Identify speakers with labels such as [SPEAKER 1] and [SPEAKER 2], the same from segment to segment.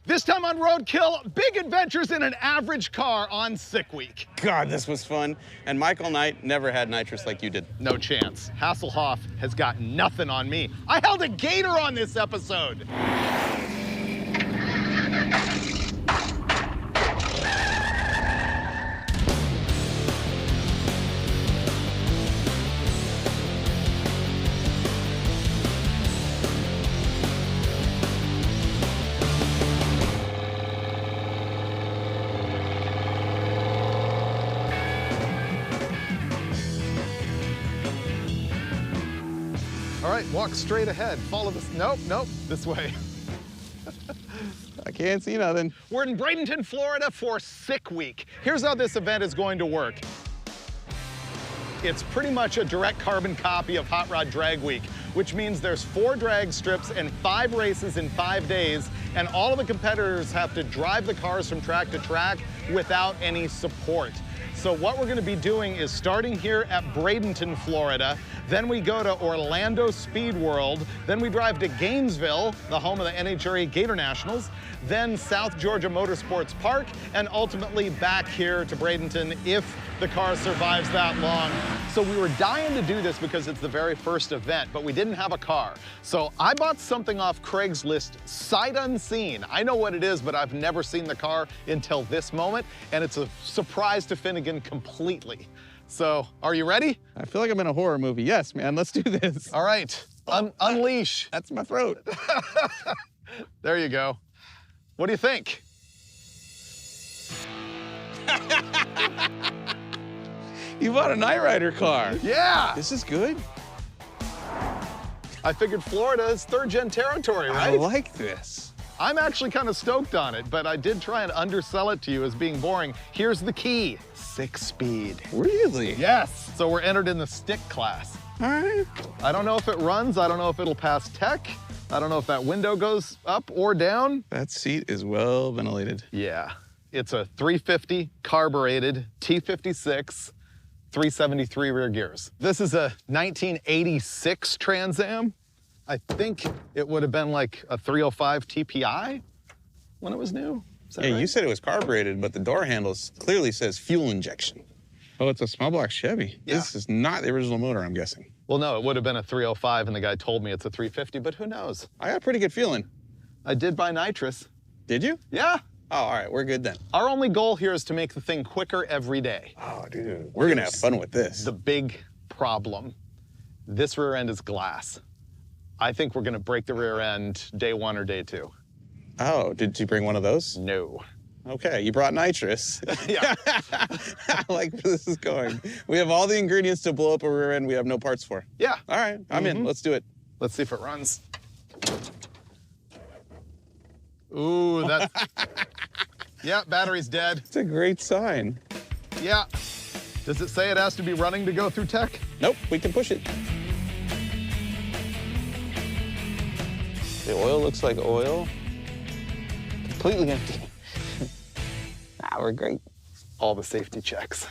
[SPEAKER 1] This time on Roadkill, big adventures in an average car on Sick Week.
[SPEAKER 2] God, this was fun. And Michael Knight never had nitrous like you did.
[SPEAKER 1] No chance. Hasselhoff has got nothing on me. I held a gator on this episode. All right, walk straight ahead. Follow this. Nope, this way.
[SPEAKER 2] I can't see nothing.
[SPEAKER 1] We're in Bradenton, Florida for Sick Week. Here's how this event is going to work. It's pretty much a direct carbon copy of Hot Rod Drag Week, which means there's 4 drag strips and 5 races in 5 days, and all of the competitors have to drive the cars from track to track without any support. So what we're gonna be doing is starting here at Bradenton, Florida, then we go to Orlando Speed World, then we drive to Gainesville, the home of the NHRA Gator Nationals, then South Georgia Motorsports Park, and ultimately back here to Bradenton if the car survives that long. So we were dying to do this because it's the very first event, but we didn't have a car. So I bought something off Craigslist, sight unseen. I know what it is, but I've never seen the car until this moment, and it's a surprise to Finnegan completely. So, are you ready?
[SPEAKER 2] I feel like I'm in a horror movie. Yes, man, let's do this.
[SPEAKER 1] All right, unleash.
[SPEAKER 2] That's my throat.
[SPEAKER 1] There you go. What do you think?
[SPEAKER 2] You bought a Knight Rider car.
[SPEAKER 1] Yeah!
[SPEAKER 2] This is good.
[SPEAKER 1] I figured Florida is 3rd-gen territory, right?
[SPEAKER 2] I like this.
[SPEAKER 1] I'm actually kind of stoked on it, but I did try and undersell it to you as being boring. Here's the key, 6-speed.
[SPEAKER 2] Really?
[SPEAKER 1] Yes, so we're entered in the stick class.
[SPEAKER 2] All right.
[SPEAKER 1] I don't know if it runs, I don't know if it'll pass tech, I don't know if that window goes up or down.
[SPEAKER 2] That seat is well ventilated.
[SPEAKER 1] Yeah, it's a 350 carbureted T56, 373 rear gears. This is a 1986 Trans Am. I think it would have been like a 305 TPI when it was new. Is that
[SPEAKER 2] Yeah,
[SPEAKER 1] right?
[SPEAKER 2] you said it was carbureted, but the door handles clearly says fuel injection. Oh, it's a small block Chevy.
[SPEAKER 1] Yeah.
[SPEAKER 2] This is not the original motor, I'm guessing.
[SPEAKER 1] Well, no, it would have been a 305, and the guy told me it's a 350, but who knows?
[SPEAKER 2] I got a pretty good feeling.
[SPEAKER 1] I did buy nitrous.
[SPEAKER 2] Did you?
[SPEAKER 1] Yeah.
[SPEAKER 2] Oh, all right, we're good then.
[SPEAKER 1] Our only goal here is to make the thing quicker every day.
[SPEAKER 2] Oh, dude, we're gonna have fun with this.
[SPEAKER 1] The big problem, this rear end is glass. I think we're gonna break the rear end day 1 or day 2.
[SPEAKER 2] Oh, did you bring one of those?
[SPEAKER 1] No.
[SPEAKER 2] Okay, you brought nitrous.
[SPEAKER 1] Yeah.
[SPEAKER 2] I like where this is going. We have all the ingredients to blow up a rear end we have no parts for.
[SPEAKER 1] Yeah.
[SPEAKER 2] All right, I'm in. Let's do it.
[SPEAKER 1] Let's see if it runs. Ooh, that. Yeah, battery's dead.
[SPEAKER 2] It's a great sign.
[SPEAKER 1] Yeah. Does it say it has to be running to go through tech?
[SPEAKER 2] Nope, we can push it. The oil looks like oil. Completely empty. We're great.
[SPEAKER 1] All the safety checks.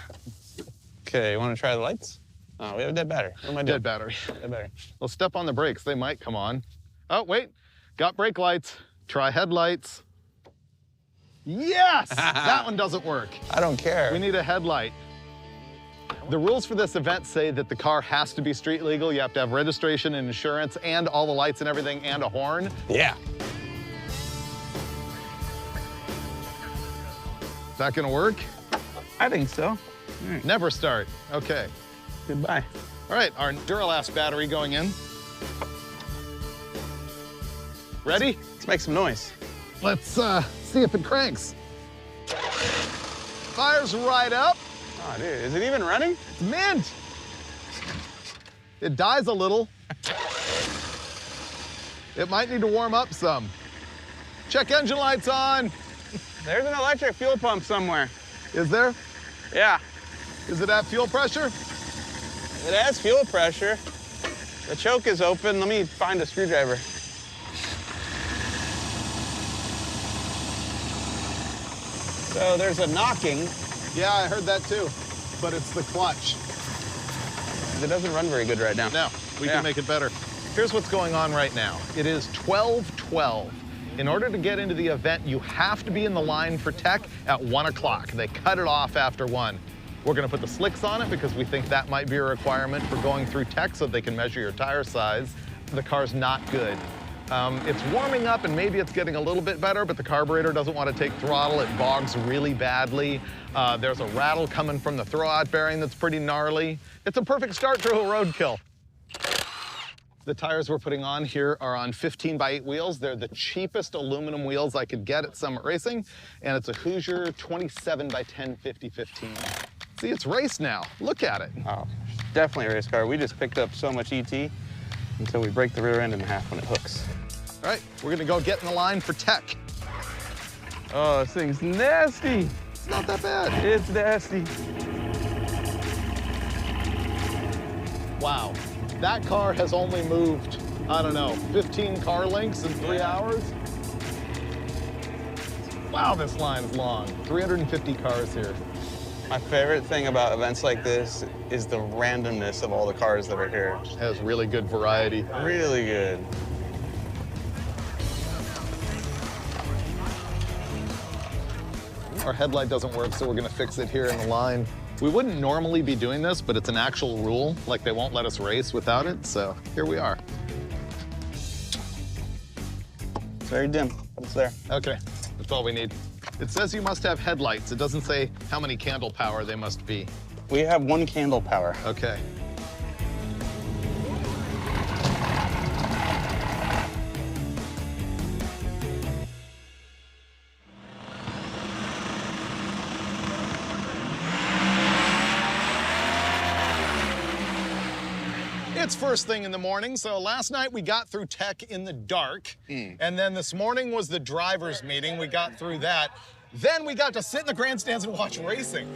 [SPEAKER 2] Okay, you want to try the lights? Oh, we have a dead battery. What am I doing?
[SPEAKER 1] Dead battery.
[SPEAKER 2] Dead battery.
[SPEAKER 1] Well, step on the brakes. They might come on. Oh, wait. Got brake lights. Try headlights. Yes! That one doesn't work.
[SPEAKER 2] I don't care.
[SPEAKER 1] We need a headlight. The rules for this event say that the car has to be street legal. You have to have registration and insurance and all the lights and everything and a horn.
[SPEAKER 2] Yeah.
[SPEAKER 1] Is that gonna work?
[SPEAKER 2] I think so.
[SPEAKER 1] Never start. Okay.
[SPEAKER 2] Goodbye.
[SPEAKER 1] All right, our Duralast battery going in. Ready?
[SPEAKER 2] Let's make some noise.
[SPEAKER 1] Let's see if it cranks. Fires right up.
[SPEAKER 2] Oh, dude, is it even running?
[SPEAKER 1] It's mint. It dies a little. It might need to warm up some. Check engine lights on.
[SPEAKER 2] There's an electric fuel pump somewhere.
[SPEAKER 1] Is there?
[SPEAKER 2] Yeah.
[SPEAKER 1] Is it at fuel pressure?
[SPEAKER 2] It has fuel pressure. The choke is open. Let me find a screwdriver. So there's a knocking.
[SPEAKER 1] Yeah, I heard that too. But it's the clutch.
[SPEAKER 2] It doesn't run very good right now.
[SPEAKER 1] No, we can make it better. Here's what's going on right now. It is 12:12. In order to get into the event, you have to be in the line for tech at 1 o'clock. They cut it off after 1. We're gonna put the slicks on it because we think that might be a requirement for going through tech so they can measure your tire size. The car's not good. It's warming up and maybe it's getting a little bit better, but the carburetor doesn't want to take throttle. It bogs really badly. There's a rattle coming from the throwout bearing that's pretty gnarly. It's a perfect start to a Roadkill. The tires we're putting on here are on 15x8 wheels. They're the cheapest aluminum wheels I could get at Summit Racing, and it's a Hoosier 27x10 50-15. See, it's race now. Look at it.
[SPEAKER 2] Oh, definitely a race car. We just picked up so much ET until we break the rear end in half when it hooks.
[SPEAKER 1] All right, we're gonna go get in the line for tech.
[SPEAKER 2] Oh, this thing's nasty.
[SPEAKER 1] It's not that bad.
[SPEAKER 2] It's nasty.
[SPEAKER 1] Wow, that car has only moved, I don't know, 15 car lengths in 3 hours. Wow, this line's long. 350 cars here.
[SPEAKER 2] My favorite thing about events like this is the randomness of all the cars that are here.
[SPEAKER 1] It has really good variety.
[SPEAKER 2] Really good.
[SPEAKER 1] Our headlight doesn't work, so we're gonna fix it here in the line. We wouldn't normally be doing this, but it's an actual rule. Like, they won't let us race without it, so here we are.
[SPEAKER 2] It's very dim, but it's there.
[SPEAKER 1] Okay, that's all we need. It says you must have headlights. It doesn't say how many candle power they must be.
[SPEAKER 2] We have 1 candle power.
[SPEAKER 1] Okay. It's first thing in the morning, so last night we got through tech in the dark, and then this morning was the driver's meeting. We got through that. Then we got to sit in the grandstands and watch racing.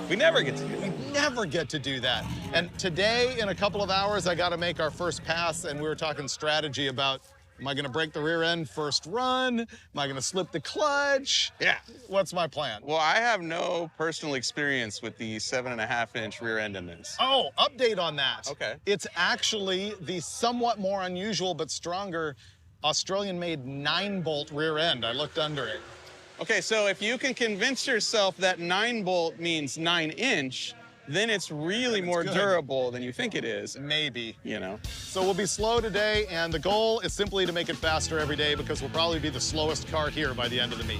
[SPEAKER 2] We never get to do that.
[SPEAKER 1] We never get to do that. And today, in a couple of hours, I got to make our first pass, and we were talking strategy about, am I going to break the rear end first run? Am I going to slip the clutch?
[SPEAKER 2] Yeah.
[SPEAKER 1] What's my plan?
[SPEAKER 2] Well, I have no personal experience with the 7.5-inch rear end in this.
[SPEAKER 1] Oh, update on that.
[SPEAKER 2] Okay.
[SPEAKER 1] It's actually the somewhat more unusual but stronger Australian-made 9-bolt rear end. I looked under it.
[SPEAKER 2] Okay, so if you can convince yourself that 9-bolt means 9-inch, then it's really more durable than you think it is.
[SPEAKER 1] Maybe.
[SPEAKER 2] You know.
[SPEAKER 1] So we'll be slow today, and the goal is simply to make it faster every day because we'll probably be the slowest car here by the end of the meet.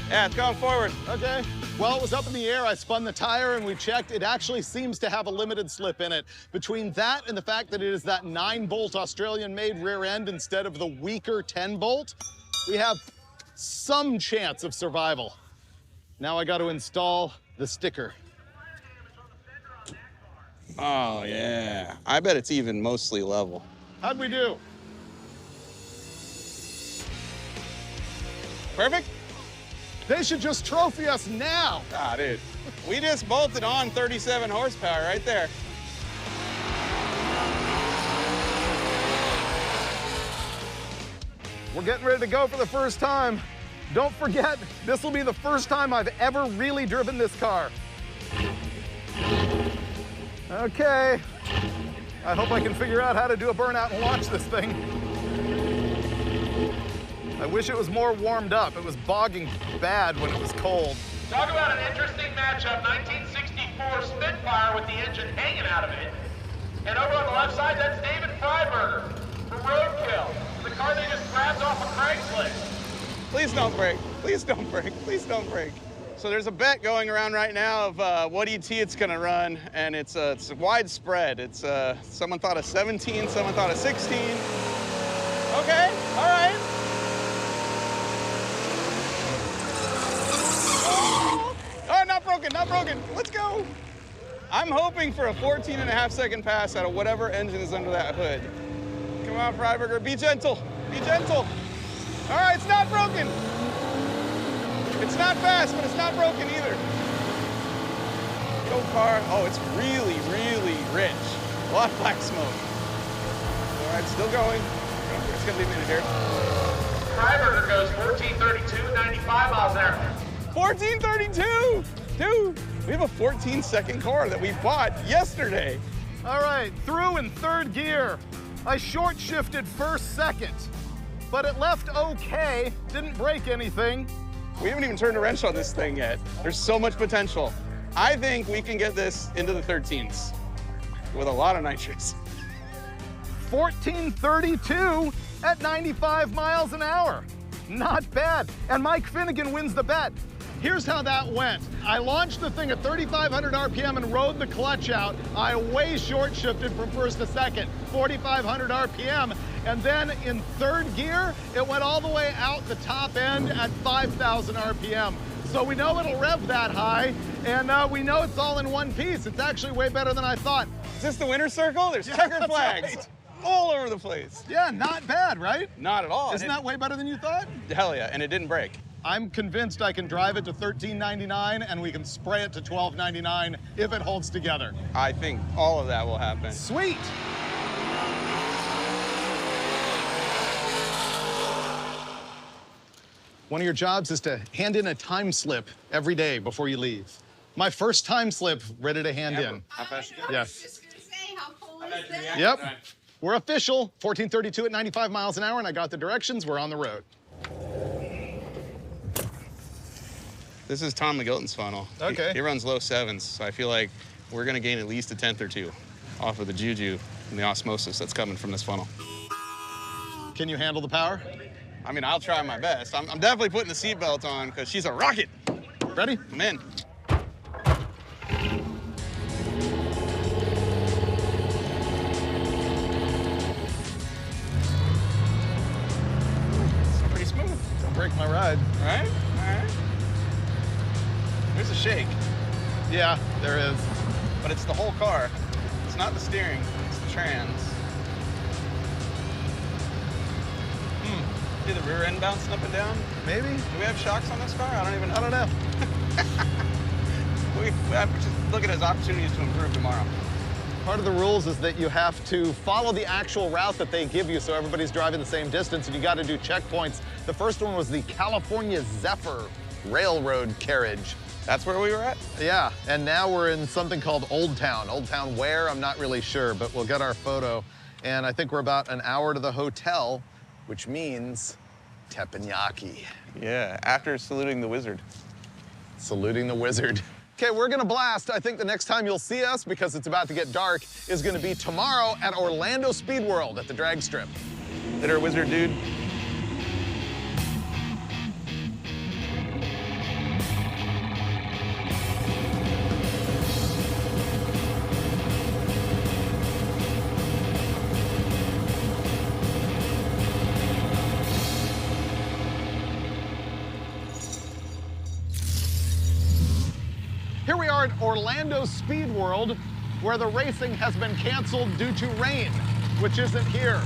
[SPEAKER 2] Yeah, it's going forward.
[SPEAKER 1] Okay. Well, it was up in the air. I spun the tire and we checked. It actually seems to have a limited slip in it. Between that and the fact that it is that 9-bolt Australian-made rear end instead of the weaker 10-bolt, we have some chance of survival. Now I got to install the sticker.
[SPEAKER 2] Oh, yeah. I bet it's even mostly level.
[SPEAKER 1] How'd we do?
[SPEAKER 2] Perfect?
[SPEAKER 1] They should just trophy us now.
[SPEAKER 2] Ah, dude. We just bolted on 37 horsepower right there.
[SPEAKER 1] We're getting ready to go for the first time. Don't forget, this will be the first time I've ever really driven this car. Okay. I hope I can figure out how to do a burnout and launch this thing. I wish it was more warmed up. It was bogging bad when it was cold.
[SPEAKER 3] Talk about an interesting matchup. 1964 Spitfire with the engine hanging out of it. And over on the left side, that's David Freiberger from Roadkill. The car they just grabbed off of Craigslist.
[SPEAKER 2] Please don't break. Please don't break. Please don't break. So there's a bet going around right now of what ET it's going to run, and it's widespread. It's someone thought a 17, someone thought a 16. Okay, all right. Oh, not broken, not broken. Let's go. I'm hoping for a 14.5-second pass out of whatever engine is under that hood. Come on, Freiberger, be gentle, be gentle. All right, it's not broken. It's not fast, but it's not broken either. Go car. Oh, it's really, really rich. A lot of black smoke. All right, still going. It's gonna be a minute here.
[SPEAKER 3] Freiberger goes 1432, 95 miles an hour.
[SPEAKER 2] 1432! Dude, we have a 14-second car that we bought yesterday.
[SPEAKER 1] All right, through in third gear. I short shifted first, second, but it left okay, didn't break anything.
[SPEAKER 2] We haven't even turned a wrench on this thing yet. There's so much potential. I think we can get this into the 13s with a lot of nitrous.
[SPEAKER 1] 1432 at 95 miles an hour. Not bad. And Mike Finnegan wins the bet. Here's how that went. I launched the thing at 3,500 RPM and rode the clutch out. I way short shifted from first to second, 4,500 RPM. And then in third gear, it went all the way out the top end at 5,000 RPM. So we know it'll rev that high, and we know it's all in one piece. It's actually way better than I thought.
[SPEAKER 2] Is this the winner's circle? There's checker flags
[SPEAKER 1] right.
[SPEAKER 2] all over the place.
[SPEAKER 1] Yeah, not bad, right?
[SPEAKER 2] Not at all.
[SPEAKER 1] Isn't that way better than you thought?
[SPEAKER 2] Hell yeah, and it didn't break.
[SPEAKER 1] I'm convinced I can drive it to $13.99 and we can spray it to $12.99 if it holds together.
[SPEAKER 2] I think all of that will happen.
[SPEAKER 1] Sweet. One of your jobs is to hand in a time slip every day before you leave. My first time slip, ready to hand in.
[SPEAKER 2] How fast you go?
[SPEAKER 1] Yes.
[SPEAKER 4] Just gonna say, how cool is that?
[SPEAKER 1] Yep. We're official. 1432 at 95 miles an hour, and I got the directions. We're on the road.
[SPEAKER 2] This is Tom McGilton's funnel.
[SPEAKER 1] Okay.
[SPEAKER 2] He runs low sevens, so I feel like we're gonna gain at least a tenth or two off of the juju and the osmosis that's coming from this funnel.
[SPEAKER 1] Can you handle the power?
[SPEAKER 2] I mean, I'll try my best. I'm definitely putting the seatbelt on because she's a rocket.
[SPEAKER 1] Ready?
[SPEAKER 2] I'm in. It's pretty smooth.
[SPEAKER 1] Don't break my ride.
[SPEAKER 2] All right? All right. There's a shake,
[SPEAKER 1] Yeah, there is.
[SPEAKER 2] but it's the whole car. It's not the steering, it's the trans. See the rear end bouncing up and down?
[SPEAKER 1] Maybe?
[SPEAKER 2] Do we have shocks on this car? I don't even know.
[SPEAKER 1] I don't know.
[SPEAKER 2] We have to just look at it as opportunities to improve tomorrow.
[SPEAKER 1] Part of the rules is that you have to follow the actual route that they give you so everybody's driving the same distance, and you got to do checkpoints. The first one was the California Zephyr Railroad Carriage.
[SPEAKER 2] That's where we were at?
[SPEAKER 1] Yeah, and now we're in something called Old Town. Old Town where? I'm not really sure, but we'll get our photo. And I think we're about an hour to the hotel, which means teppanyaki.
[SPEAKER 2] Yeah, after saluting the wizard.
[SPEAKER 1] Saluting the wizard. Okay, we're gonna blast. I think the next time you'll see us, because it's about to get dark, is gonna be tomorrow at Orlando Speed World at the drag strip.
[SPEAKER 2] Later, wizard dude.
[SPEAKER 1] Here we are at Orlando Speed World, where the racing has been canceled due to rain, which isn't here.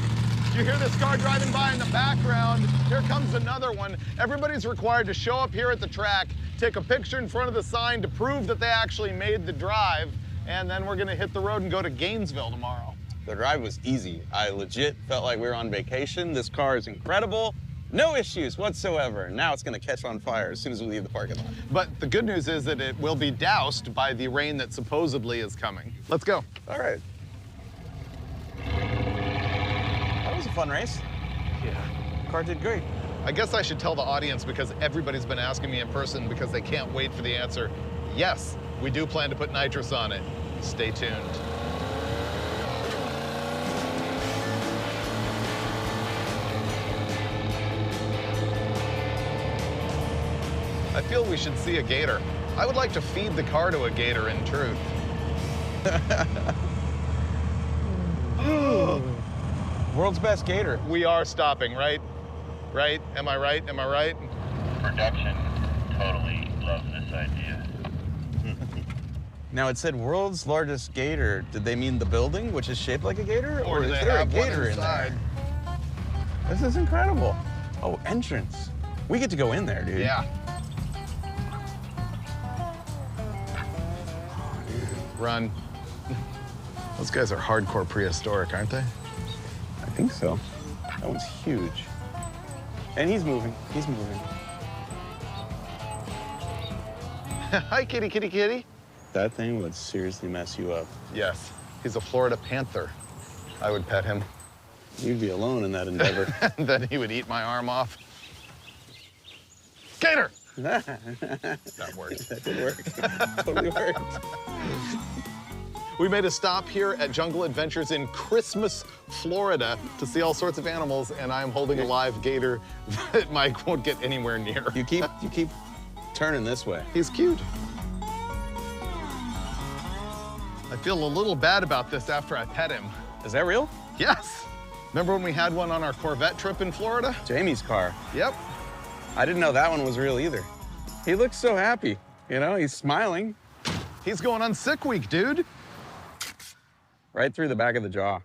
[SPEAKER 1] You hear this car driving by in the background. Here comes another one. Everybody's required to show up here at the track, take a picture in front of the sign to prove that they actually made the drive, and then we're gonna hit the road and go to Gainesville tomorrow.
[SPEAKER 5] The drive was easy. I legit felt like we were on vacation. This car is incredible. No issues whatsoever. Now it's gonna catch on fire as soon as we leave the parking lot.
[SPEAKER 1] But the good news is that it will be doused by the rain that supposedly is coming. Let's go.
[SPEAKER 5] All right. That was a fun race.
[SPEAKER 2] Yeah. Car did great.
[SPEAKER 1] I guess I should tell the audience, because everybody's been asking me in person because they can't wait for the answer. Yes, we do plan to put nitrous on it. Stay tuned. I feel we should see a gator. I would like to feed the car to a gator, in truth.
[SPEAKER 2] World's best gator.
[SPEAKER 1] We are stopping, right? Right? Am I right? Am I right?
[SPEAKER 6] Production totally loves this idea.
[SPEAKER 5] Now it said world's largest gator. Did they mean the building, which is shaped like a gator?
[SPEAKER 1] Or do
[SPEAKER 5] is
[SPEAKER 1] they
[SPEAKER 5] there
[SPEAKER 1] have
[SPEAKER 5] a
[SPEAKER 1] one
[SPEAKER 5] gator in
[SPEAKER 1] inside?
[SPEAKER 5] there? This is incredible. Oh, entrance. We get to go in there, dude.
[SPEAKER 1] Yeah. Run. Those guys are hardcore prehistoric, aren't they?
[SPEAKER 5] I think so. That one's huge. And he's moving. He's moving.
[SPEAKER 1] Hi, kitty, kitty, kitty.
[SPEAKER 5] That thing would seriously mess you up.
[SPEAKER 1] Yes. He's a Florida Panther. I would pet him.
[SPEAKER 5] You'd be alone in that endeavor.
[SPEAKER 1] And then he would eat my arm off. Gator! That worked.
[SPEAKER 5] That did work. Totally worked.
[SPEAKER 1] We made a stop here at Jungle Adventures in Christmas, Florida to see all sorts of animals, and I'm holding a live gator that Mike won't get anywhere near.
[SPEAKER 5] You keep turning this way.
[SPEAKER 1] He's cute. I feel a little bad about this after I pet him.
[SPEAKER 5] Is that real?
[SPEAKER 1] Yes. Remember when we had one on our Corvette trip in Florida?
[SPEAKER 5] Jamie's car.
[SPEAKER 1] Yep.
[SPEAKER 5] I didn't know that one was real either. He looks so happy. You know, he's smiling.
[SPEAKER 1] He's going on sick week, dude.
[SPEAKER 5] Right through the back of the jaw.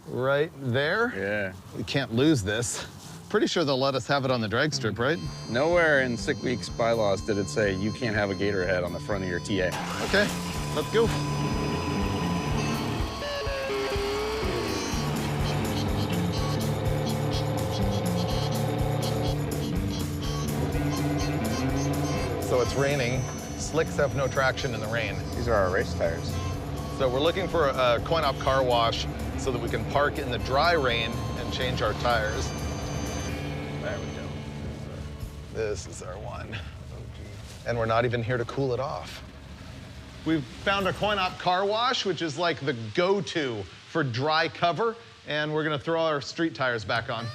[SPEAKER 1] Right there?
[SPEAKER 5] Yeah.
[SPEAKER 1] We can't lose this. Pretty sure they'll let us have it on the drag strip, right?
[SPEAKER 5] Nowhere in Sick Week's bylaws did it say you can't have a gator head on the front of your TA.
[SPEAKER 1] Okay, let's go. So it's raining. Slicks have no traction in the rain.
[SPEAKER 5] These are our race tires.
[SPEAKER 1] So we're looking for a coin-op car wash so that we can park in the dry rain and change our tires. There we go. This is our one. And we're not even here to cool it off. We've found a coin-op car wash, which is like the go-to for dry cover, and we're gonna throw our street tires back on.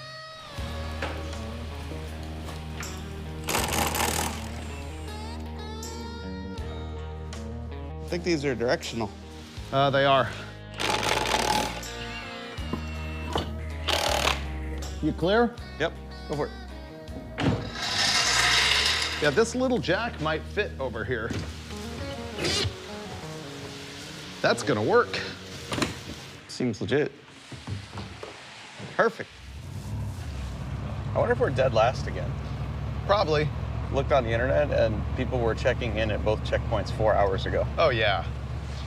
[SPEAKER 5] I think these are directional.
[SPEAKER 1] They are. You clear?
[SPEAKER 5] Yep, go for it.
[SPEAKER 1] Yeah, this little jack might fit over here. That's gonna work.
[SPEAKER 5] Seems legit. Perfect. I wonder if we're dead last again.
[SPEAKER 1] Probably.
[SPEAKER 5] Looked on the internet and people were checking in at both checkpoints 4 hours ago.
[SPEAKER 1] Oh, yeah.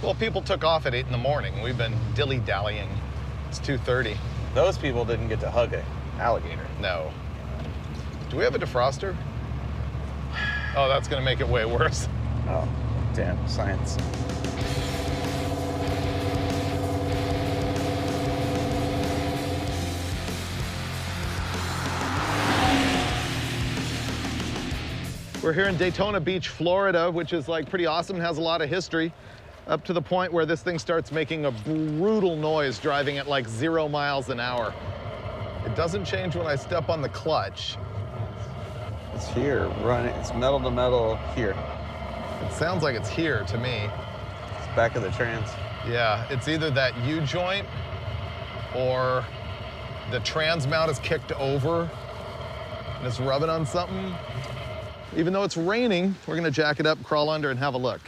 [SPEAKER 1] Well, people took off at 8 in the morning. We've been dilly-dallying. It's 2:30.
[SPEAKER 5] Those people didn't get to hug an alligator.
[SPEAKER 1] No. Do we have a defroster? Oh, that's gonna make it way worse.
[SPEAKER 5] Oh, damn, science.
[SPEAKER 1] We're here in Daytona Beach, Florida, which is like pretty awesome, has a lot of history, up to the point where this thing starts making a brutal noise driving at like 0 miles an hour. It doesn't change when I step on the clutch.
[SPEAKER 5] It's here, running. It's metal to metal here.
[SPEAKER 1] It sounds like it's here to me.
[SPEAKER 5] It's back of the trans.
[SPEAKER 1] Yeah, it's either that U-joint or the trans mount is kicked over and it's rubbing on something. Even though it's raining, we're gonna jack it up, crawl under, and have a look.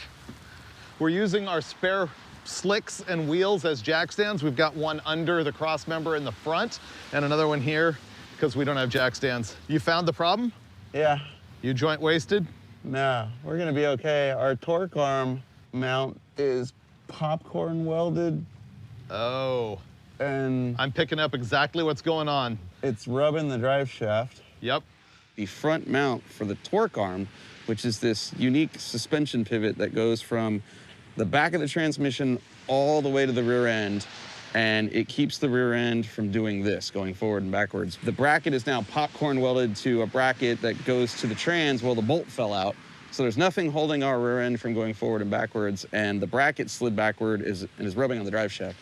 [SPEAKER 1] We're using our spare slicks and wheels as jack stands. We've got one under the cross member in the front and another one here because we don't have jack stands. You found the problem?
[SPEAKER 5] Yeah.
[SPEAKER 1] U-joint wasted?
[SPEAKER 5] No, we're gonna be okay. Our torque arm mount is popcorn welded
[SPEAKER 1] Oh.
[SPEAKER 5] and
[SPEAKER 1] I'm picking up exactly what's going on.
[SPEAKER 5] it's rubbing the drive shaft.
[SPEAKER 1] Yep.
[SPEAKER 5] The front mount for the torque arm, which is this unique suspension pivot that goes from the back of the transmission all the way to the rear end, and it keeps the rear end from doing this, going forward and backwards. The bracket is now popcorn welded to a bracket that goes to the trans. Well, the bolt fell out, so there's nothing holding our rear end from going forward and backwards, and the bracket slid backward and is rubbing on the drive shaft.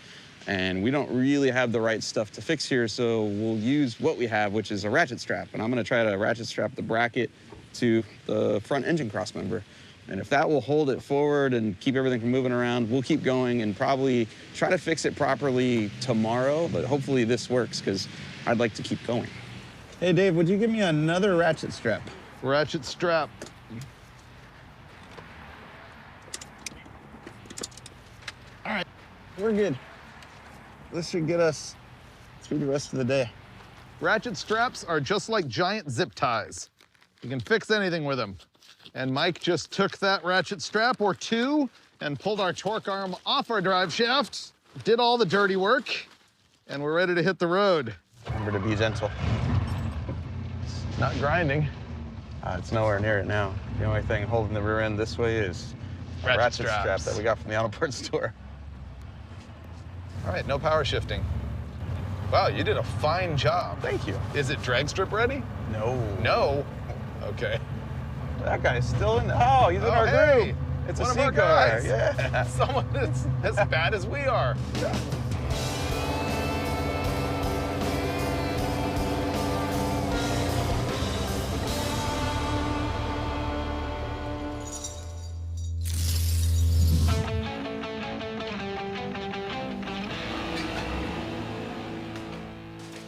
[SPEAKER 5] And we don't really have the right stuff to fix here, so we'll use what we have, which is a ratchet strap. And I'm gonna try to ratchet strap the bracket to the front engine cross member. And if that will hold it forward and keep everything from moving around, we'll keep going and probably try to fix it properly tomorrow, but hopefully this works, because I'd like to keep going. Hey, Dave, would you give me another ratchet strap?
[SPEAKER 1] Ratchet strap.
[SPEAKER 5] All right, we're good. This should get us through the rest of the day.
[SPEAKER 1] Ratchet straps are just like giant zip ties. You can fix anything with them. And Mike just took that ratchet strap or two and pulled our torque arm off our drive shaft, did all the dirty work, and we're ready to hit the road.
[SPEAKER 5] Remember to be gentle.
[SPEAKER 1] Not grinding.
[SPEAKER 5] It's nowhere near it now. The only thing holding the rear end this way is a ratchet strap
[SPEAKER 1] straps
[SPEAKER 5] that we got from the auto parts store.
[SPEAKER 1] All right, no power shifting. Wow, you did a fine job.
[SPEAKER 2] Thank you.
[SPEAKER 1] Is it drag strip ready?
[SPEAKER 2] No.
[SPEAKER 1] No? Okay.
[SPEAKER 2] That guy's still in there. Oh, he's in our
[SPEAKER 1] hey,
[SPEAKER 2] group. It's
[SPEAKER 1] one
[SPEAKER 2] a
[SPEAKER 1] of our
[SPEAKER 2] C car.
[SPEAKER 1] guys.
[SPEAKER 2] Yeah.
[SPEAKER 1] Someone that's as bad as we are.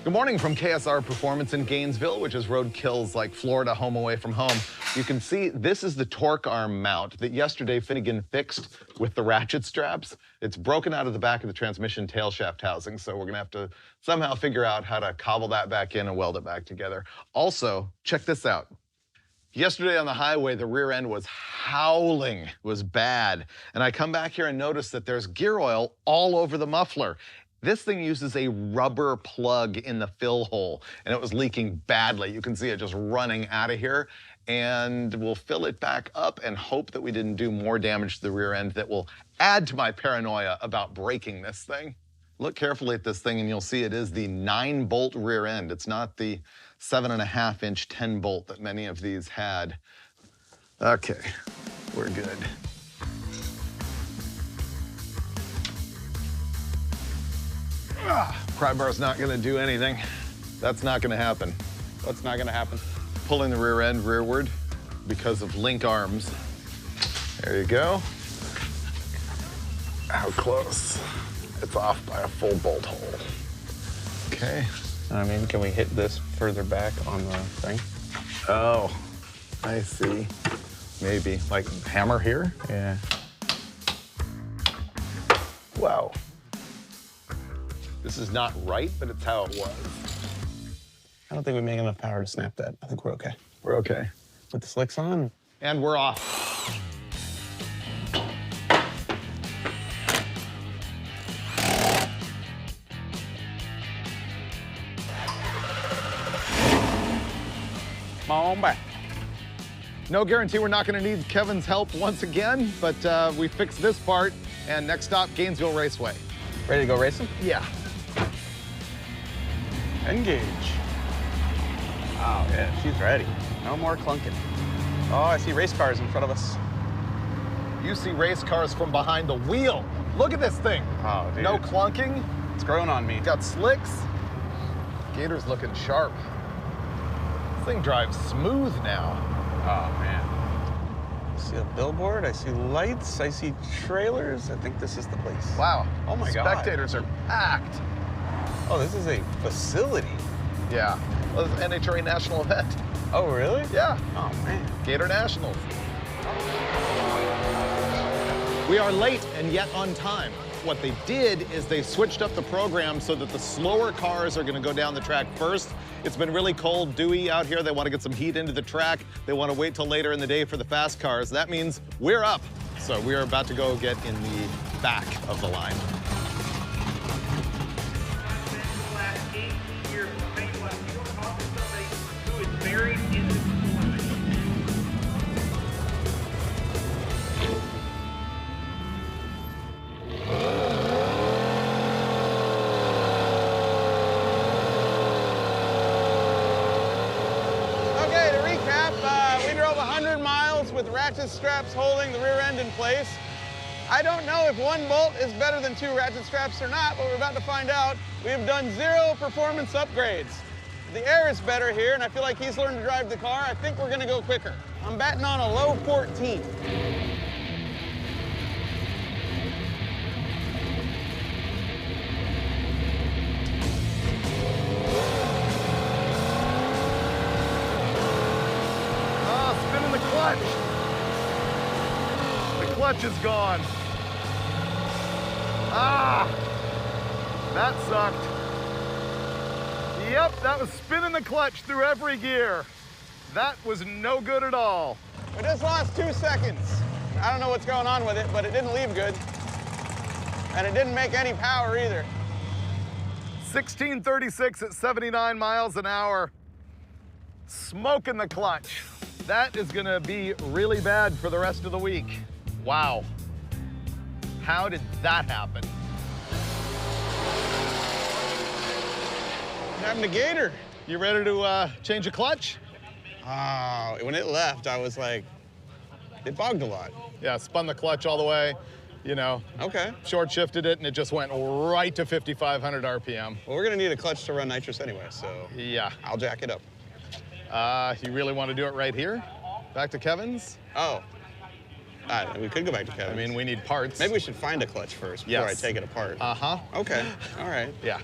[SPEAKER 1] Good morning from KSR Performance in Gainesville, which is Roadkill's like Florida home away from home. You can see this is the torque arm mount that yesterday Finnegan fixed with the ratchet straps. It's broken out of the back of the transmission tail shaft housing, so we're gonna have to somehow figure out how to cobble that back in and weld it back together. Also, check this out. Yesterday on the highway, the rear end was howling. It was bad. And I come back here and notice that there's gear oil all over the muffler. This thing uses a rubber plug in the fill hole, and it was leaking badly. You can see it just running out of here, and we'll fill it back up and hope that we didn't do more damage to the rear end that will add to my paranoia about breaking this thing. Look carefully at this thing, and you'll see it is the 9-bolt rear end. It's not the 7.5-inch 10-bolt that many of these had. Okay, we're good. Pry bar's not gonna do anything. That's not gonna happen.
[SPEAKER 2] What's not gonna happen?
[SPEAKER 1] Pulling the rear end rearward because of link arms. There you go. How close? It's off by a full bolt hole. Okay.
[SPEAKER 5] I mean, can we hit this further back on the thing?
[SPEAKER 1] Oh, I see. Maybe, like hammer here?
[SPEAKER 5] Yeah.
[SPEAKER 1] Wow. This is not right, but it's how it was.
[SPEAKER 5] I don't think we make enough power to snap that. I think we're okay.
[SPEAKER 1] We're okay.
[SPEAKER 5] Put the slicks on.
[SPEAKER 1] And we're off.
[SPEAKER 2] Come on back.
[SPEAKER 1] No guarantee we're not gonna need Kevin's help once again, but we fixed this part, and next stop, Gainesville Raceway.
[SPEAKER 5] Ready to go racing?
[SPEAKER 1] Yeah.
[SPEAKER 2] Engage.
[SPEAKER 5] Oh, yeah, she's ready. No more clunking.
[SPEAKER 2] Oh, I see race cars in front of us.
[SPEAKER 1] You see race cars from behind the wheel. Look at this thing.
[SPEAKER 5] Oh, dude.
[SPEAKER 1] No clunking.
[SPEAKER 5] It's growing on me.
[SPEAKER 1] Got slicks. Gator's looking sharp. This thing drives smooth now.
[SPEAKER 5] Oh, man. I see a billboard, I see lights, I see trailers. I think this is the place.
[SPEAKER 1] Wow.
[SPEAKER 5] Oh my God.
[SPEAKER 1] Spectators are packed.
[SPEAKER 5] Oh, this is a facility.
[SPEAKER 1] Yeah. Well, it's an NHRA national event.
[SPEAKER 5] Oh, really?
[SPEAKER 1] Yeah.
[SPEAKER 5] Oh, man.
[SPEAKER 1] Gator Nationals. We are late and yet on time. What they did is they switched up the program so that the slower cars are going to go down the track first. It's been really cold, dewy out here. They want to get some heat into the track. They want to wait till later in the day for the fast cars. That means we're up. So we are about to go get in the back of the line.
[SPEAKER 2] With ratchet straps holding the rear end in place. I don't know if 1 bolt is better than 2 ratchet straps or not, but we're about to find out. We have done 0 performance upgrades. The air is better here, and I feel like he's learned to drive the car. I think we're gonna go quicker. I'm batting on a low 14.
[SPEAKER 1] Spinning the clutch. The clutch is gone. Ah, that sucked. Yep, that was spinning the clutch through every gear. That was no good at all.
[SPEAKER 2] We just lost 2 seconds. I don't know what's going on with it, but it didn't leave good. And it didn't make any power either.
[SPEAKER 1] 1636 at 79 miles an hour. Smoking the clutch. That is gonna be really bad for the rest of the week. Wow. How did that happen?
[SPEAKER 2] happened to Gator?
[SPEAKER 1] You ready to change a clutch?
[SPEAKER 2] Oh, when it left, I was like, it bogged a lot.
[SPEAKER 1] Yeah, spun the clutch all the way, you know.
[SPEAKER 2] Okay.
[SPEAKER 1] Short shifted it, and it just went right to 5,500 RPM.
[SPEAKER 2] Well, we're gonna need a clutch to run nitrous anyway, so
[SPEAKER 1] Yeah.
[SPEAKER 2] I'll jack it up.
[SPEAKER 1] You really want to do it right here? Back to Kevin's?
[SPEAKER 2] Oh. We could go back to Kevin.
[SPEAKER 1] I mean, we need parts.
[SPEAKER 2] Maybe we should find a clutch first before
[SPEAKER 1] Yes.
[SPEAKER 2] I take it apart.
[SPEAKER 1] Uh-huh.
[SPEAKER 2] Okay, all right.
[SPEAKER 1] Yeah.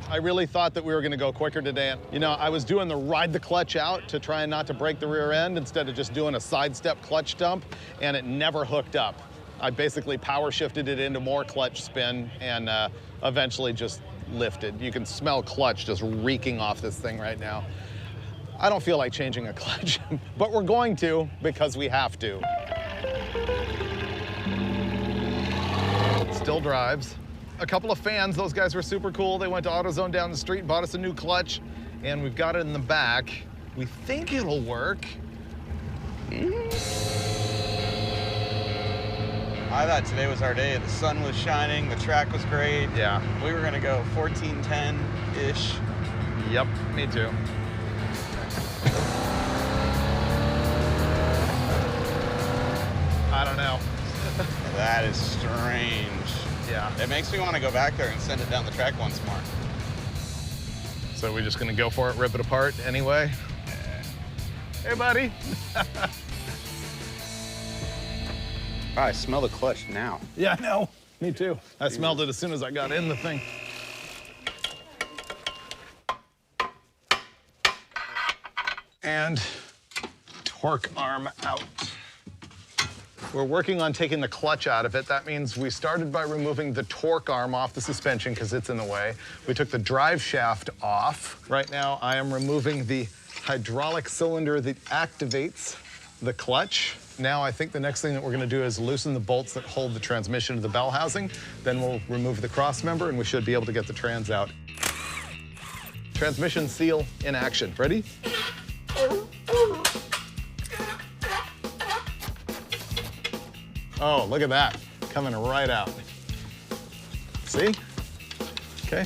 [SPEAKER 1] I really thought that we were going to go quicker today. You know, I was doing the ride the clutch out to try and not to break the rear end instead of just doing a sidestep clutch dump, and it never hooked up. I basically power shifted it into more clutch spin and eventually just lifted. You can smell clutch just reeking off this thing right now. I don't feel like changing a clutch, but we're going to because we have to. Still drives. A couple of fans, those guys were super cool. They went to AutoZone down the street, bought us a new clutch, and we've got it in the back. We think it'll work.
[SPEAKER 2] I thought today was our day. The sun was shining, the track was great.
[SPEAKER 1] Yeah.
[SPEAKER 2] We were gonna go 1410-ish.
[SPEAKER 1] Yep, me too. I don't know.
[SPEAKER 2] That is strange.
[SPEAKER 1] Yeah.
[SPEAKER 2] It makes me want to go back there and send it down the track once more.
[SPEAKER 1] So we're just gonna go for it, rip it apart anyway? Hey, buddy.
[SPEAKER 2] I smell the clutch now.
[SPEAKER 1] Yeah, I know. Me too. I smelled it as soon as I got in the thing. And torque arm out. We're working on taking the clutch out of it. That means we started by removing the torque arm off the suspension because it's in the way. We took the drive shaft off. Right now, I am removing the hydraulic cylinder that activates the clutch. Now, I think the next thing that we're gonna do is loosen the bolts that hold the transmission to the bell housing. Then we'll remove the cross member and we should be able to get the trans out. Transmission seal in action. Ready? Oh, look at that. Coming right out. See? Okay.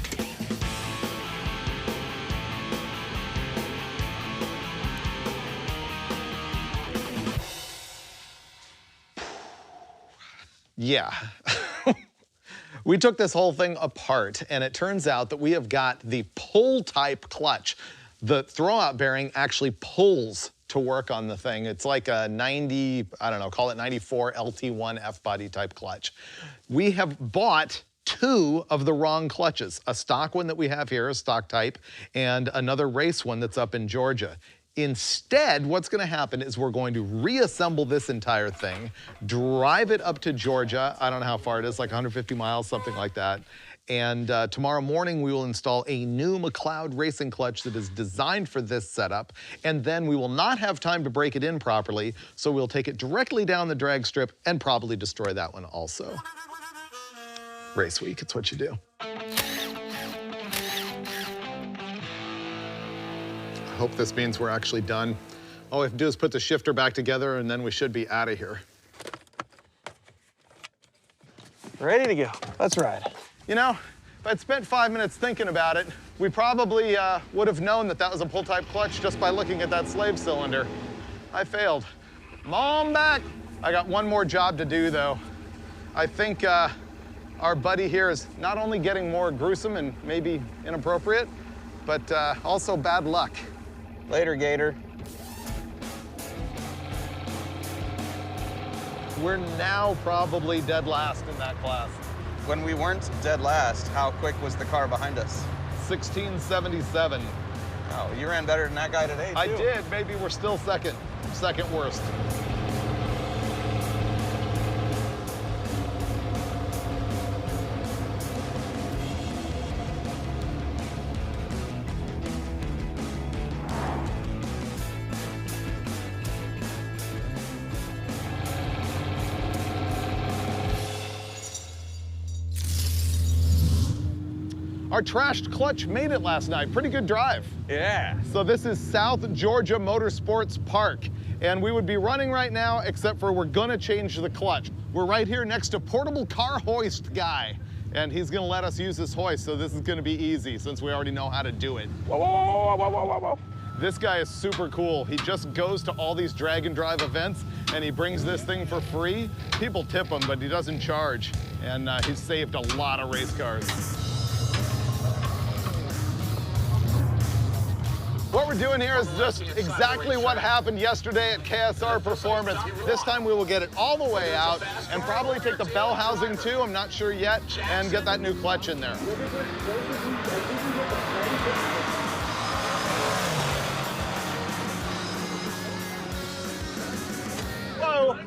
[SPEAKER 1] Yeah. We took this whole thing apart, and it turns out that we have got the pull type clutch. The throwout bearing actually pulls to work on the thing. It's like a 90, I don't know, call it 94 LT1 F-body type clutch. We have bought two of the wrong clutches, a stock one that we have here, a stock type, and another race one that's up in Georgia. Instead, what's gonna happen is we're going to reassemble this entire thing, drive it up to Georgia. I don't know how far it is, like 150 miles, something like that. And tomorrow morning, we will install a new McLeod racing clutch that is designed for this setup. And then we will not have time to break it in properly, so we'll take it directly down the drag strip and probably destroy that one also. Race week, it's what you do. I hope this means we're actually done. All we have to do is put the shifter back together and then we should be out of here.
[SPEAKER 2] Ready to go. Let's ride.
[SPEAKER 1] You know, if I'd spent 5 minutes thinking about it, we probably would have known that that was a pull-type clutch just by looking at that slave cylinder. I failed. Mom back. I got one more job to do, though. I think our buddy here is not only getting more gruesome and maybe inappropriate, but also bad luck.
[SPEAKER 2] Later, Gator.
[SPEAKER 1] We're now probably dead last in that class.
[SPEAKER 2] When we weren't dead last, how quick was the car behind us?
[SPEAKER 1] 1677.
[SPEAKER 2] Oh, you ran better than that guy today, too.
[SPEAKER 1] I did. Maybe we're still second worst. Our trashed clutch made it last night. Pretty good drive.
[SPEAKER 2] Yeah.
[SPEAKER 1] So this is South Georgia Motorsports Park. And we would be running right now, except for we're gonna change the clutch. We're right here next to Portable Car Hoist Guy. and he's gonna let us use this hoist, so this is gonna be easy since we already know how to do it.
[SPEAKER 2] Whoa, whoa, whoa, whoa, whoa, whoa, whoa.
[SPEAKER 1] This guy is super cool. He just goes to all these drag and drive events and he brings this thing for free. People tip him, but he doesn't charge. And he's saved a lot of race cars. What we're doing here is just exactly what happened yesterday at KSR Performance. This time we will get it all the way out and probably take the bell housing too, I'm not sure yet, and get that new clutch in there. Whoa.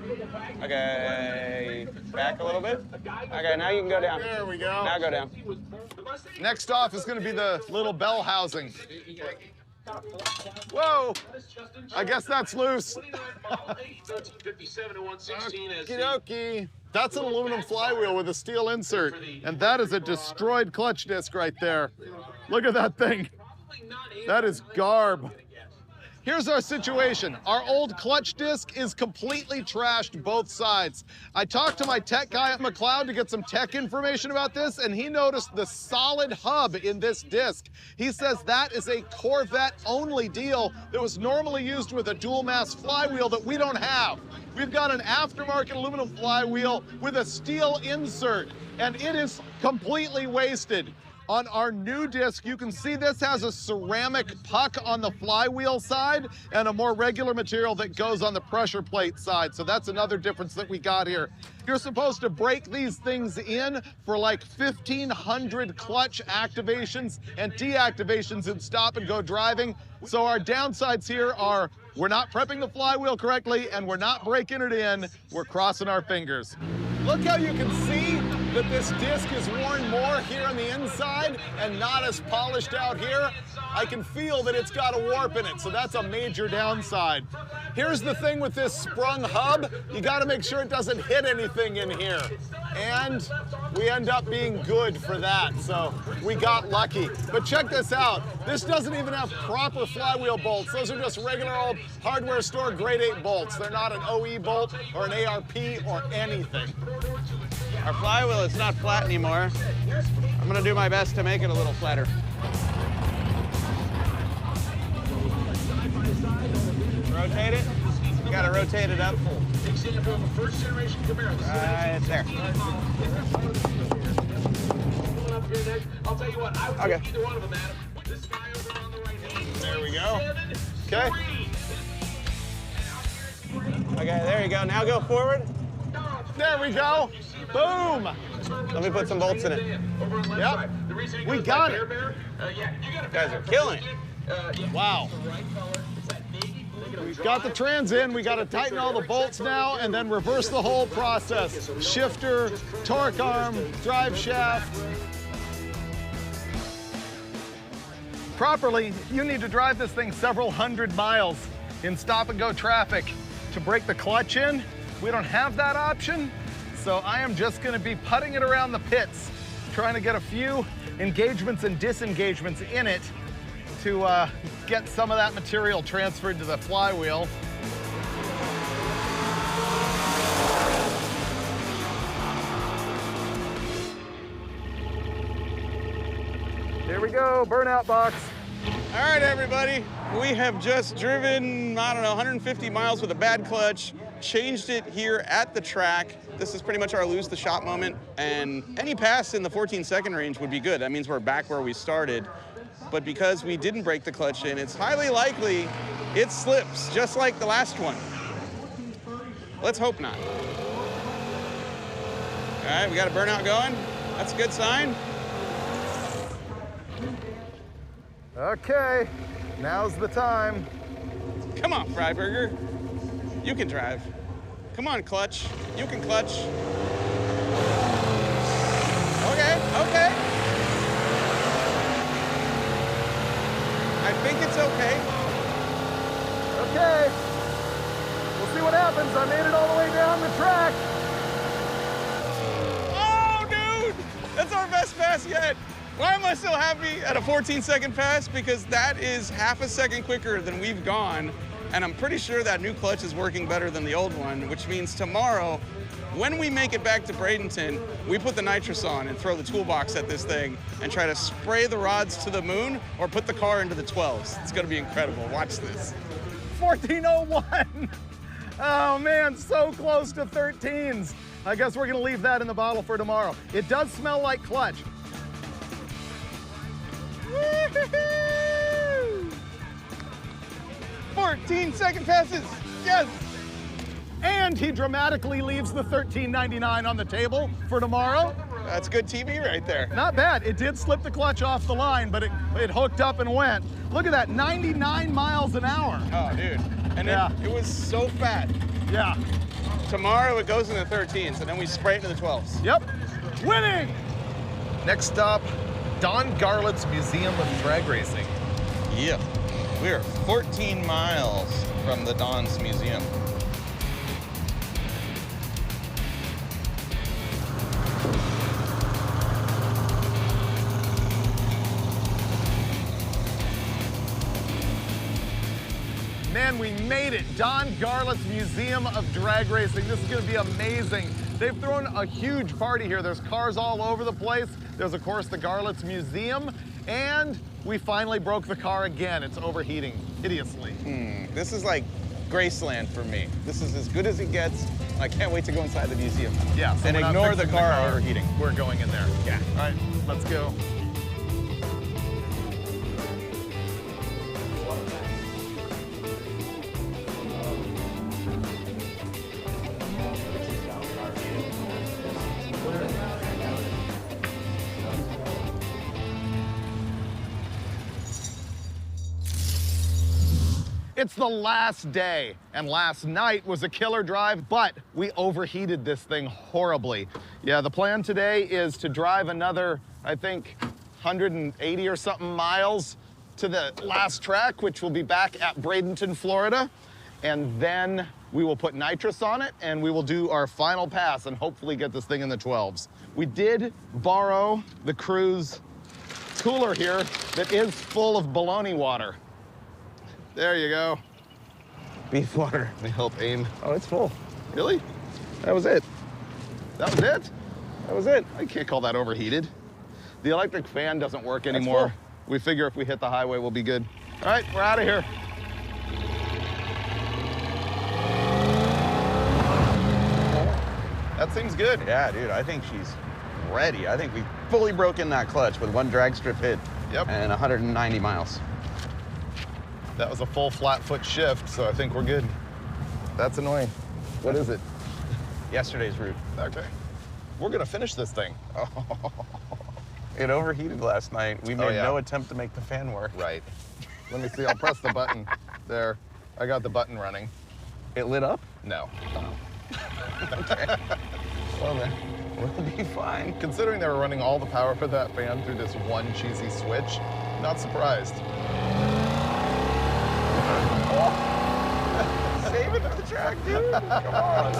[SPEAKER 2] Okay, back a little bit. Okay, now you can go down.
[SPEAKER 1] There we go.
[SPEAKER 2] Now go down.
[SPEAKER 1] Next off is gonna be the little bell housing. Whoa, I guess that's loose. Okie dokie. That's an aluminum flywheel with a steel insert, and that is a destroyed clutch disc right there. Look at that thing. That is garb. Here's our situation. Our old clutch disc is completely trashed both sides. I talked to my tech guy at McLeod to get some tech information about this, and he noticed the solid hub in this disc. He says that is a Corvette only deal that was normally used with a dual mass flywheel that we don't have. We've got an aftermarket aluminum flywheel with a steel insert, and it is completely wasted. On our new disc, you can see this has a ceramic puck on the flywheel side and a more regular material that goes on the pressure plate side. So that's another difference that we got here. You're supposed to break these things in for like 1,500 clutch activations and deactivations in stop and go driving. So our downsides here are we're not prepping the flywheel correctly and we're not breaking it in. We're crossing our fingers. Look how you can see that this disc is worn more here on the inside and not as polished out here. I can feel that it's got a warp in it, so that's a major downside. Here's the thing with this sprung hub, you gotta make sure it doesn't hit anything in here. And we end up being good for that, so we got lucky. But check this out, this doesn't even have proper flywheel bolts. Those are just regular old hardware store grade 8 bolts. They're not an OE bolt or an ARP or anything.
[SPEAKER 2] Our flywheel is not flat anymore. I'm gonna do my best to make it a little flatter. Rotate it. You gotta rotate it up. Right there.
[SPEAKER 3] I'll tell you what, I would
[SPEAKER 2] Okay.
[SPEAKER 3] take either one of them, Adam. This guy over on the right hand.
[SPEAKER 1] There we go. Okay.
[SPEAKER 2] Okay, there you go. Now go forward.
[SPEAKER 1] There we go. Boom.
[SPEAKER 2] Let me put some bolts in it.
[SPEAKER 1] Yep. We got it.
[SPEAKER 2] You guys are killing it.
[SPEAKER 1] Wow. We've got the trans in. We got to tighten all the bolts now and then reverse the whole process. Shifter, torque arm, drive shaft. Properly, you need to drive this thing several hundred miles in stop and go traffic to break the clutch in. We don't have that option, so I am just gonna be putting it around the pits, trying to get a few engagements and disengagements in it to get some of that material transferred to the flywheel. Here we go, burnout box.
[SPEAKER 2] All right, everybody. We have just driven, I don't know, 150 miles with a bad clutch, changed it here at the track. This is pretty much our lose the shop moment, and any pass in the 14-second range would be good. That means we're back where we started. But because we didn't break the clutch in, it's highly likely it slips, just like the last one. Let's hope not. All right, we got a burnout going. That's a good sign.
[SPEAKER 1] Okay, now's the time.
[SPEAKER 2] Come on, Freiberger. You can drive. Come on, clutch. You can clutch. Okay, okay. I think it's okay.
[SPEAKER 1] Okay, we'll see what happens. I made it all the way down the track.
[SPEAKER 2] Oh, dude! That's our best pass yet. Why am I so happy at a 14-second pass? Because that is half a second quicker than we've gone. And I'm pretty sure that new clutch is working better than the old one, which means tomorrow When we make it back to Bradenton, we put the nitrous on and throw the toolbox at this thing and try to spray the rods to the moon or put the car into the 12s. It's gonna be incredible. Watch this.
[SPEAKER 1] 1401. Oh man, so close to 13s. I guess we're gonna leave that in the bottle for tomorrow. It does smell like clutch.
[SPEAKER 2] Woo-hoo-hoo! 14-second passes, yes!
[SPEAKER 1] And he dramatically leaves the $13.99 on the table for tomorrow.
[SPEAKER 2] That's good TV right there.
[SPEAKER 1] Not bad. It did slip the clutch off the line, but it hooked up and went. Look at that, 99 miles an hour.
[SPEAKER 2] Oh, dude. And it was so fat.
[SPEAKER 1] Yeah.
[SPEAKER 2] Tomorrow it goes in the 13s, and then we spray it into the 12s.
[SPEAKER 1] Yep. Winning! Next stop, Don Garlett's Museum of Drag Racing.
[SPEAKER 5] Yeah. We are 14 miles from the Don's Museum.
[SPEAKER 1] Man, we made it. Don Garlett's Museum of Drag Racing. This is gonna be amazing. They've thrown a huge party here. There's cars all over the place. There's, of course, the Garlett's Museum, and we finally broke the car again. It's overheating hideously.
[SPEAKER 5] This is like Graceland for me. This is as good as it gets. I can't wait to go inside the museum.
[SPEAKER 1] Yeah, so
[SPEAKER 5] and
[SPEAKER 1] we're not
[SPEAKER 5] ignore the
[SPEAKER 1] fixing
[SPEAKER 5] car overheating.
[SPEAKER 1] We're going in there.
[SPEAKER 5] Yeah.
[SPEAKER 1] All right, let's go. It's the last day, and last night was a killer drive, but we overheated this thing horribly. Yeah, the plan today is to drive another, I think, 180 or something miles to the last track, which will be back at Bradenton, Florida. And then we will put nitrous on it, and we will do our final pass and hopefully get this thing in the 12s. We did borrow the crew's cooler here that is full of baloney water. There you go.
[SPEAKER 5] Beef water.
[SPEAKER 1] Let me help aim.
[SPEAKER 5] Oh, it's full.
[SPEAKER 1] Really?
[SPEAKER 5] That was it.
[SPEAKER 1] That was it?
[SPEAKER 5] That was it.
[SPEAKER 1] I can't call that overheated. The electric fan doesn't work anymore.
[SPEAKER 5] full.
[SPEAKER 1] We figure if we hit the highway, we'll be good. All right, we're out of here. That seems good.
[SPEAKER 5] Yeah, dude, I think she's ready. I think we've fully broken that clutch with one drag strip hit.
[SPEAKER 1] Yep.
[SPEAKER 5] And 190 miles.
[SPEAKER 1] That was a full flat foot shift, so I think we're good. That's annoying. What is it?
[SPEAKER 5] Yesterday's route.
[SPEAKER 1] Okay. We're gonna finish this thing.
[SPEAKER 5] It overheated last night. We made
[SPEAKER 1] yeah.
[SPEAKER 5] no attempt to make the fan work.
[SPEAKER 1] Right. Let me see, I'll press the button. There, I got the button running.
[SPEAKER 5] It lit up?
[SPEAKER 1] No.
[SPEAKER 5] Okay. Well then, we'll be fine.
[SPEAKER 1] Considering they were running all the power for that fan through this one cheesy switch, not surprised.
[SPEAKER 5] Save it for the track, dude. Come on.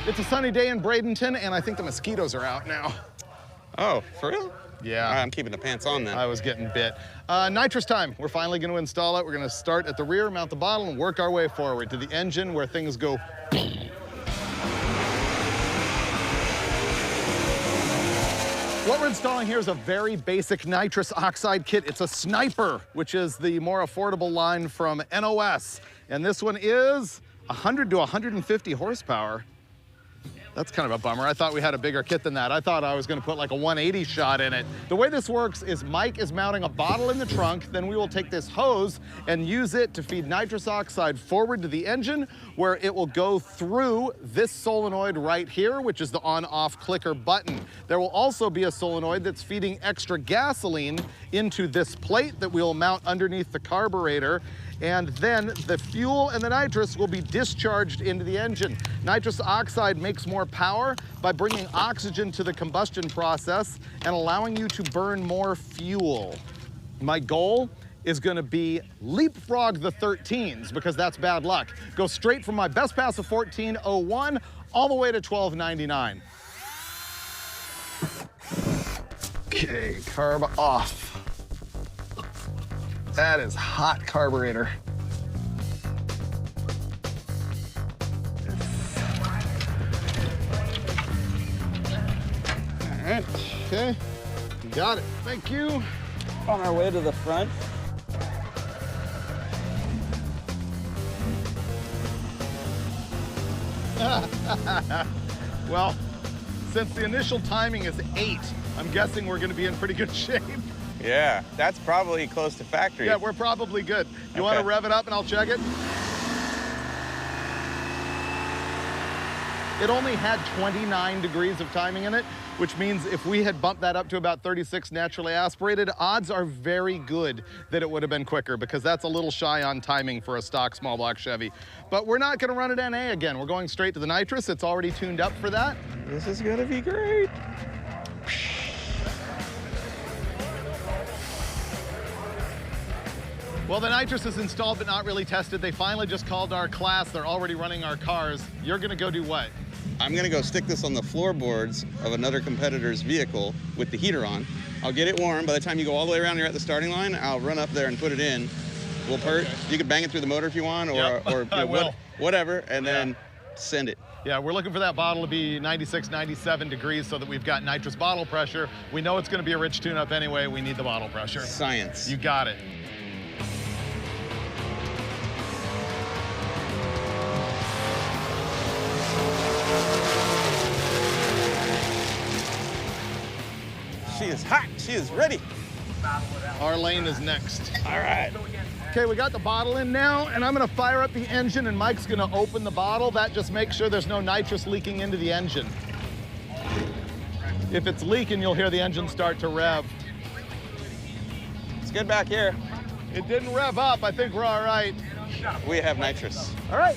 [SPEAKER 1] It's a sunny day in Bradenton, and I think the mosquitoes are out now.
[SPEAKER 5] Oh, for real?
[SPEAKER 1] Yeah.
[SPEAKER 5] I'm keeping the pants on then.
[SPEAKER 1] I was getting bit. Nitrous time. We're finally going to install it. We're going to start at the rear, mount the bottle, and work our way forward to the engine where things go. What we're installing here is a very basic nitrous oxide kit. It's a Sniper, which is the more affordable line from NOS. And this one is 100 to 150 horsepower. That's kind of a bummer. I thought we had a bigger kit than that. I thought I was gonna put like a 180 shot in it. The way this works is Mike is mounting a bottle in the trunk, then we will take this hose and use it to feed nitrous oxide forward to the engine, where it will go through this solenoid right here, which is the on-off clicker button. There will also be a solenoid that's feeding extra gasoline into this plate that we'll mount underneath the carburetor, and then the fuel and the nitrous will be discharged into the engine. Nitrous oxide makes more power by bringing oxygen to the combustion process and allowing you to burn more fuel. My goal is gonna be leapfrog the 13s, because that's bad luck. Go straight from my best pass of 1401 all the way to 1299. Okay, carb off. That is hot carburetor. All right, okay. Got it, thank you.
[SPEAKER 5] On our way to the front.
[SPEAKER 1] Well, since the initial timing is 8, I'm guessing we're gonna be in pretty good shape.
[SPEAKER 2] Yeah, that's probably close to factory.
[SPEAKER 1] Yeah, we're probably good. You wanna rev it up and I'll check it? It only had 29 degrees of timing in it, which means if we had bumped that up to about 36 naturally aspirated, odds are very good that it would have been quicker, because that's a little shy on timing for a stock small block Chevy. But we're not gonna run it NA again. We're going straight to the nitrous. It's already tuned up for that.
[SPEAKER 2] This is gonna be great.
[SPEAKER 1] Well, the nitrous is installed but not really tested. They finally just called our class. They're already running our cars. You're gonna go do what?
[SPEAKER 5] I'm gonna go stick this on the floorboards of another competitor's vehicle with the heater on. I'll get it warm. By the time you go all the way around here at the starting line, I'll run up there and put it in. We'll You can bang it through the motor if you want, or,
[SPEAKER 1] Yep,
[SPEAKER 5] or
[SPEAKER 1] I will.
[SPEAKER 5] whatever, and then send it.
[SPEAKER 1] Yeah, we're looking for that bottle to be 96, 97 degrees so that we've got nitrous bottle pressure. We know it's gonna be a rich tune-up anyway. We need the bottle pressure.
[SPEAKER 5] Science.
[SPEAKER 1] You got it.
[SPEAKER 5] She is hot. She is ready.
[SPEAKER 1] Our lane is next.
[SPEAKER 5] All right.
[SPEAKER 1] Okay, we got the bottle in now, and I'm gonna fire up the engine, and Mike's gonna open the bottle. That just makes sure there's no nitrous leaking into the engine. If it's leaking, you'll hear the engine start to rev.
[SPEAKER 5] It's good back here.
[SPEAKER 1] It didn't rev up. I think we're all right.
[SPEAKER 5] We have nitrous.
[SPEAKER 1] All right.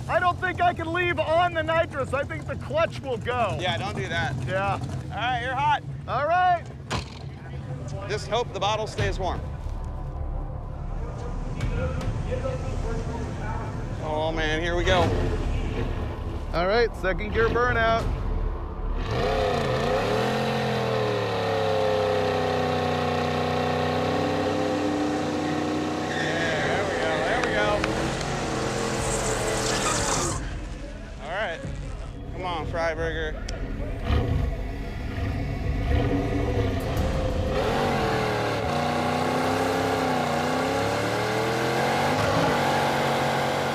[SPEAKER 1] I don't think I can leave on the nitrous. I think the clutch will go.
[SPEAKER 5] Yeah, don't do that.
[SPEAKER 1] Yeah.
[SPEAKER 5] All right, you're hot.
[SPEAKER 1] All right.
[SPEAKER 5] Just hope the bottle stays warm. Oh man, here we go.
[SPEAKER 1] All right, second gear burnout.
[SPEAKER 2] There we go.
[SPEAKER 5] All right. Come on, Freiburger.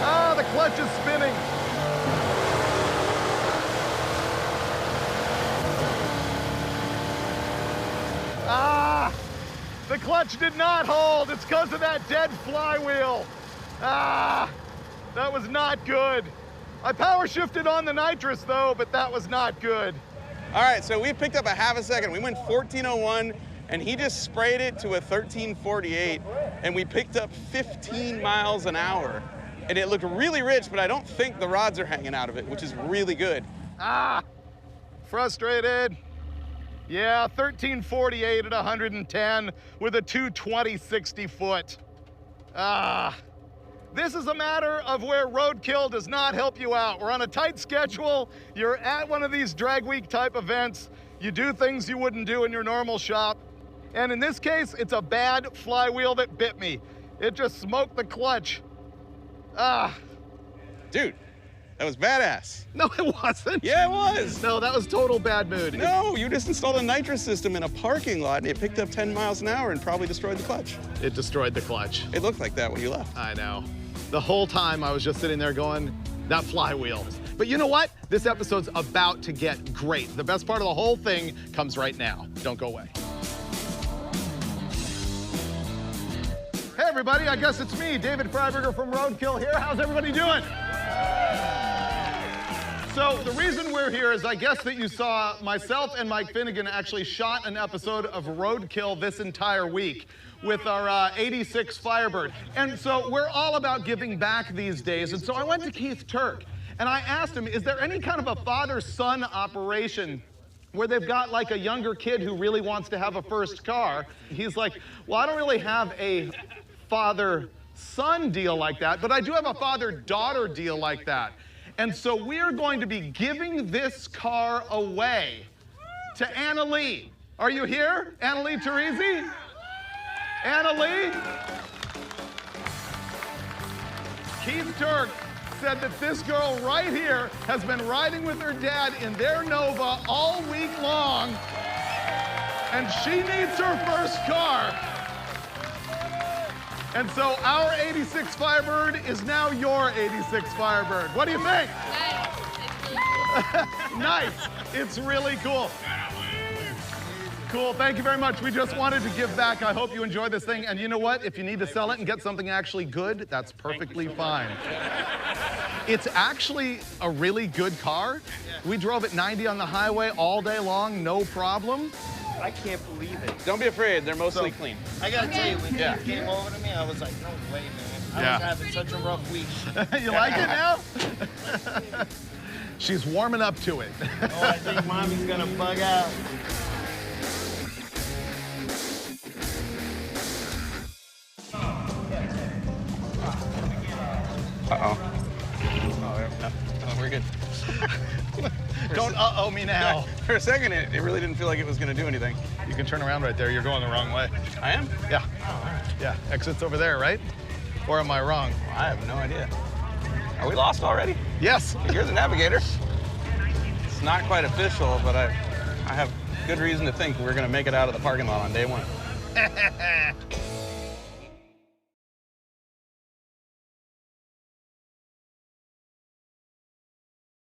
[SPEAKER 1] Ah, the clutch is spinning. Ah, the clutch did not hold. It's because of that dead flywheel. Ah, that was not good. I power shifted on the nitrous though, but that was not good.
[SPEAKER 2] All right, so we picked up a half a second. We went 1401, and he just sprayed it to a 1348, and we picked up 15 miles an hour. And it looked really rich, but I don't think the rods are hanging out of it, which is really good.
[SPEAKER 1] Ah, frustrated. Yeah, 1348 at 110 with a 220 60 foot. Ah, this is a matter of where Roadkill does not help you out. We're on a tight schedule. You're at one of these drag week type events. You do things you wouldn't do in your normal shop. And in this case, it's a bad flywheel that bit me. It just smoked the clutch. Ah.
[SPEAKER 5] Dude, that was badass.
[SPEAKER 1] No, it wasn't.
[SPEAKER 5] Yeah, it was.
[SPEAKER 1] No, that was total bad mood.
[SPEAKER 5] No, you just installed a nitrous system in a parking lot and it picked up 10 miles an hour and probably destroyed the clutch.
[SPEAKER 1] It destroyed the clutch.
[SPEAKER 5] It looked like that when you left.
[SPEAKER 1] I know. The whole time I was just sitting there going, that flywheel. But you know what? This episode's about to get great. The best part of the whole thing comes right now. Don't go away. Hey everybody, I guess it's me, David Freiberger from Roadkill here. How's everybody doing? So the reason we're here is I guess that you saw myself and Mike Finnegan actually shot an episode of Roadkill this entire week with our 86 Firebird. And so we're all about giving back these days. And so I went to Keith Turk and I asked him, is there any kind of a father-son operation where they've got like a younger kid who really wants to have a first car? He's like, well, I don't really have a father-son deal like that, but I do have a father-daughter deal like that. And so we're going to be giving this car away to Anna Lee. Are you here? Anna Lee Teresi? Anna Lee? Keith Turk said that this girl right here has been riding with her dad in their Nova all week long, and she needs her first car. And so our 86 Firebird is now your 86 Firebird. What do you think? Nice. It's really cool. Cool, thank you very much. We just wanted to give back. I hope you enjoy this thing. And you know what? If you need to sell it and get something actually good, that's perfectly fine. It's actually a really good car. We drove at 90 on the highway all day long, no problem.
[SPEAKER 7] I can't believe it.
[SPEAKER 2] Don't be afraid, they're mostly clean.
[SPEAKER 7] I gotta tell you, when you came over to me, I was like, no way, man. I was having such a rough week.
[SPEAKER 1] You like it now? She's warming up to it.
[SPEAKER 7] Oh, I think mommy's gonna bug out.
[SPEAKER 2] Uh-oh. Oh, we're good.
[SPEAKER 1] Don't uh-oh me now.
[SPEAKER 2] For a second, it really didn't feel like it was gonna do anything.
[SPEAKER 1] You can turn around right there. You're going the wrong way.
[SPEAKER 2] I am?
[SPEAKER 1] Yeah. Yeah, exit's over there, right? Or am I wrong?
[SPEAKER 2] I have no idea. Are we lost already?
[SPEAKER 1] Yes.
[SPEAKER 2] You're the navigator. It's not quite official, but I have good reason to think we're gonna make it out of the parking lot on day one.